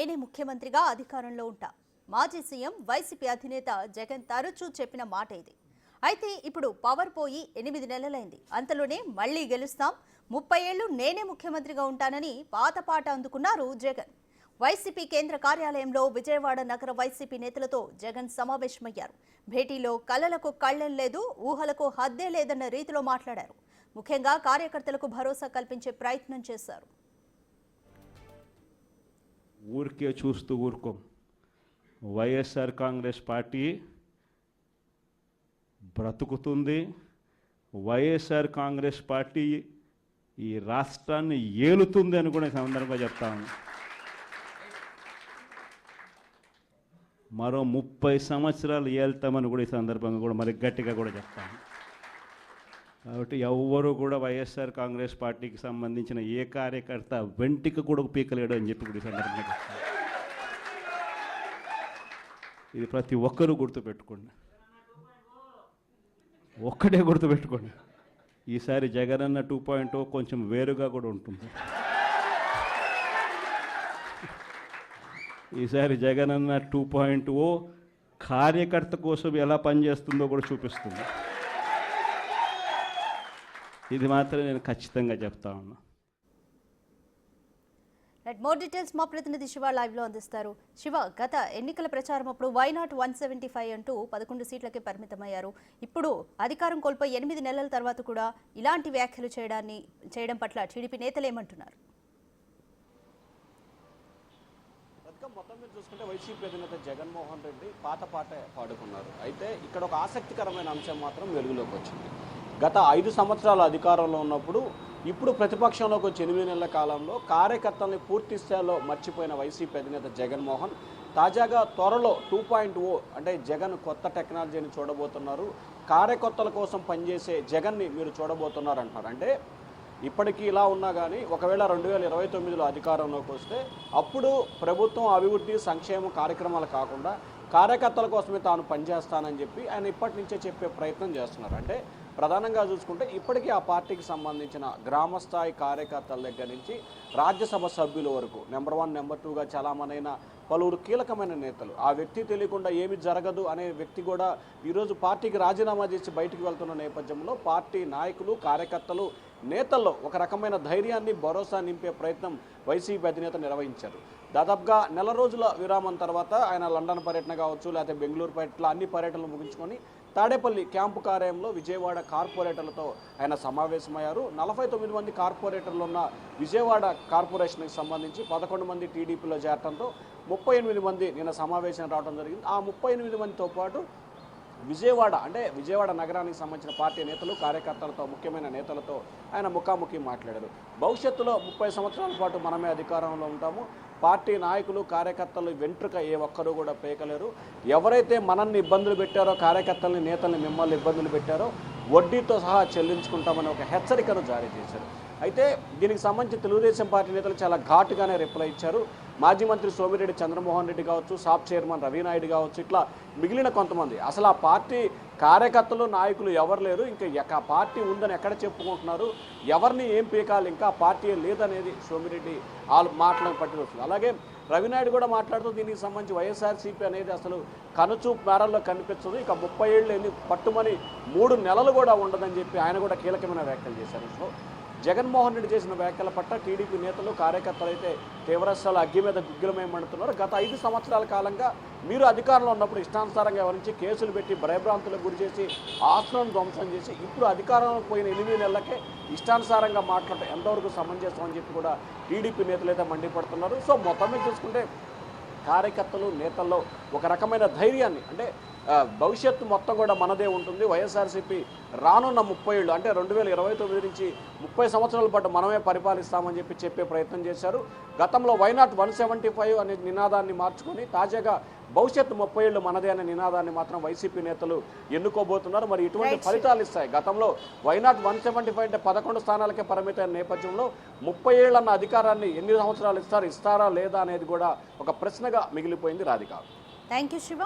నేనే ముఖ్యమంత్రిగా అధికారంలో ఉంటా. మాజీ సీఎం వైసీపీ అధినేత జగన్ తరచూ చెప్పిన మాట ఇది. అయితే ఇప్పుడు పవర్ పోయి 8 నెలలైంది. అంతలోనే మళ్లీ గెలుస్తాం, 30 ఏళ్లు నేనే ముఖ్యమంత్రిగా ఉంటానని పాతపాట అందుకున్నారు జగన్. వైసీపీ కేంద్ర కార్యాలయంలో విజయవాడ నగర వైసీపీ నేతలతో జగన్ సమావేశమయ్యారు. భేటీలో కలలకు కళ్లెం లేదు, ఊహలకు హద్దే లేదన్న రీతిలో మాట్లాడారు. ముఖ్యంగా కార్యకర్తలకు భరోసా కల్పించే ప్రయత్నం చేశారు. ఊరికే చూస్తూ ఊరుకోం. వైఎస్ఆర్ కాంగ్రెస్ పార్టీ బ్రతుకుతుంది. వైఎస్ఆర్ కాంగ్రెస్ పార్టీ ఈ రాష్ట్రాన్ని ఏలుతుంది అని కూడా సందర్భంగా చెప్తాను. మరో 30 సంవత్సరాలు ఏళ్తామని కూడా ఈ సందర్భంగా కూడా మరి గట్టిగా కూడా చెప్తాను. కాబట్టి ఎవ్వరూ కూడా వైఎస్ఆర్ కాంగ్రెస్ పార్టీకి సంబంధించిన ఏ కార్యకర్త వెంటికి కూడా పీకలేడు అని చెప్పి కూడా ఈ సందర్భంగా చెప్తాను. ఇది ప్రతి ఒక్కరూ గుర్తుపెట్టుకోండి, ఒక్కటే గుర్తుపెట్టుకోండి. ఈసారి జగనన్న 2.0 కొంచెం వేరుగా కూడా ఉంటుంది. ఈసారి జగనన్న 2.0 కార్యకర్త కోసం ఎలా పనిచేస్తుందో కూడా చూపిస్తుంది. ఇది మాత్రం నేను ఖచ్చితంగా చెప్తా ఉన్నా. మోర్ డీటెయిల్స్ మా ప్రతినిధి శివ లైవ్ లో అందిస్తారు. శివ, గత ఎన్నికల ప్రచారం అప్పుడు వైనాట్ 175 అంటూ 11 సీట్లకే పరిమితమయ్యారు. ఇప్పుడు అధికారం కోల్పోయి 8 నెలల తర్వాత కూడా ఇలాంటి వ్యాఖ్యలు చేయడం పట్ల టీడీపీ నేతలు ఏమంటున్నారు? మొత్తం మీద చూసుకుంటే వైసీపీ అధినేత జగన్మోహన్ రెడ్డి పాత పాటే పాడుకున్నారు. అయితే ఇక్కడ ఒక ఆసక్తికరమైన అంశం మాత్రం వెలుగులోకి వచ్చింది. గత 5 సంవత్సరాల అధికారంలో ఉన్నప్పుడు ఇప్పుడు ప్రతిపక్షంలోకి వచ్చి 8 నెలల కాలంలో కార్యకర్తల్ని పూర్తి స్థాయిలో మర్చిపోయిన వైసీపీ అధినేత జగన్మోహన్ తాజాగా త్వరలో 2.0 అంటే జగన్ కొత్త టెక్నాలజీని చూడబోతున్నారు. కార్యకర్తల కోసం పనిచేసే జగన్ని మీరు చూడబోతున్నారు అంటారు. అంటే ఇప్పటికీ ఇలా ఉన్నా కానీ ఒకవేళ 2029లో అధికారంలోకి వస్తే అప్పుడు ప్రభుత్వం అభివృద్ధి సంక్షేమ కార్యక్రమాలు కాకుండా కార్యకర్తల కోసమే తాను పనిచేస్తానని చెప్పి ఆయన ఇప్పటి నుంచే చెప్పే ప్రయత్నం చేస్తున్నారు. అంటే ప్రధానంగా చూసుకుంటే ఇప్పటికీ ఆ పార్టీకి సంబంధించిన గ్రామస్థాయి కార్యకర్తల దగ్గర నుంచి రాజ్యసభ సభ్యుల వరకు నెంబర్ 1 నెంబర్ 2గా చాలామందైన పలువురు కీలకమైన నేతలు, ఆ వ్యక్తి తెలియకుండా ఏమి జరగదు అనే వ్యక్తి కూడా ఈరోజు పార్టీకి రాజీనామా చేసి బయటికి వెళ్తున్న నేపథ్యంలో పార్టీ నాయకులు కార్యకర్తలు నేతల్లో ఒక రకమైన ధైర్యాన్ని భరోసా నింపే ప్రయత్నం వైసీపీ అధినేత నిర్వహించారు. దాదాపుగా నెల రోజుల విరామం తర్వాత ఆయన లండన్ పర్యటన కావచ్చు, లేకపోతే బెంగళూరు పర్యటన అన్ని పర్యటనలు ముగించుకొని తాడేపల్లి క్యాంపు కార్యాలయంలో విజయవాడ కార్పొరేటర్లతో ఆయన సమావేశమయ్యారు. 49 మంది కార్పొరేటర్లు ఉన్న విజయవాడ కార్పొరేషన్కి సంబంధించి 11 మంది టీడీపీలో చేరడంతో 38 మంది నిన్న సమావేశం రావడం జరిగింది. ఆ 38 మందితో పాటు విజయవాడ నగరానికి సంబంధించిన పార్టీ నేతలు కార్యకర్తలతో ముఖ్యమైన నేతలతో ఆయన ముఖాముఖి మాట్లాడారు. భవిష్యత్తులో 30 సంవత్సరాల పాటు మనమే అధికారంలో ఉంటాము, పార్టీ నాయకులు కార్యకర్తలు వెంట్రుక ఏ ఒక్కరూ కూడా పేకలేరు, ఎవరైతే మనల్ని ఇబ్బందులు పెట్టారో కార్యకర్తల్ని నేతల్ని మిమ్మల్ని ఇబ్బందులు పెట్టారో వడ్డీతో సహా చెల్లించుకుంటామని ఒక హెచ్చరికను జారీ చేశారు. అయితే దీనికి సంబంధించి తెలుగుదేశం పార్టీ నేతలు చాలా ఘాటుగానే రిప్లై ఇచ్చారు. మాజీ మంత్రి సోమిరెడ్డి చంద్రమోహన్ రెడ్డి కావచ్చు, సాప్ చైర్మన్ రవినాయుడు కావచ్చు, ఇట్లా మిగిలిన కొంతమంది అసలు ఆ పార్టీ కార్యకర్తలు నాయకులు ఎవరు లేరు, ఇంకా పార్టీ ఉందని ఎక్కడ చెప్పుకుంటున్నారు, ఎవరిని ఏం పీకాలి, ఇంకా పార్టీ లేదనేది సోమిరెడ్డి వాళ్ళు మాటలను పట్టుకొస్తుంది. అలాగే రవినాయుడు కూడా మాట్లాడుతూ దీనికి సంబంధించి వైఎస్ఆర్సీపీ అనేది అసలు కనుచూపు మేరల్లో కనిపించదు, ఇక 30 ఏళ్ళు పట్టుమని 3 నెలలు కూడా ఉండదని చెప్పి ఆయన కూడా కీలకమైన వ్యాఖ్యలు చేశారు. సో జగన్మోహన్ రెడ్డి చేసిన వ్యాఖ్యల పట్ల టీడీపీ నేతలు కార్యకర్తలు అయితే తీవ్రస్థాయిలో అగ్గి మీద గుగ్గిలమేమంటున్నారు. గత 5 సంవత్సరాల కాలంగా మీరు అధికారంలో ఉన్నప్పుడు ఇష్టానుసారంగా ఎవరించి కేసులు పెట్టి భయభ్రాంతులకు గురి చేసి ఆస్తులను ధ్వంసం చేసి ఇప్పుడు అధికారంలో పోయిన 8 నెలలకే ఇష్టానుసారంగా మాట్లాడటం ఎంతవరకు సమంజసం అని చెప్పి కూడా టీడీపీ నేతలు అయితే మండిపడుతున్నారు. సో మొత్తం మీద చూసుకుంటే కార్యకర్తలు నేతల్లో ఒక రకమైన ధైర్యాన్ని, అంటే భవిష్యత్తు మొత్తం కూడా మనదే ఉంటుంది, వైఎస్ఆర్సీపీ రానున్న 30 ఏళ్ళు అంటే 2029 నుంచి 30 సంవత్సరాల పాటు మనమే పరిపాలిస్తామని చెప్పే ప్రయత్నం చేశారు. గతంలో వైనాట్ 175 అనే నినాదాన్ని మార్చుకొని తాజాగా భవిష్యత్తు 30 ఏళ్ళు మనదే అనే నినాదాన్ని మాత్రం వైసీపీ నేతలు ఎన్నుకోబోతున్నారు. మరి ఇటువంటి ఫలితాలు ఇస్తాయి. గతంలో వైనాట్ 175 అంటే 11 స్థానాలకే పరిమితమైన నేపథ్యంలో 30 ఏళ్ళన్న అధికారాన్ని ఎన్ని సంవత్సరాలు ఇస్తారా లేదా అనేది కూడా ఒక ప్రశ్నగా మిగిలిపోయింది. రాధిక. Thank you Shiva.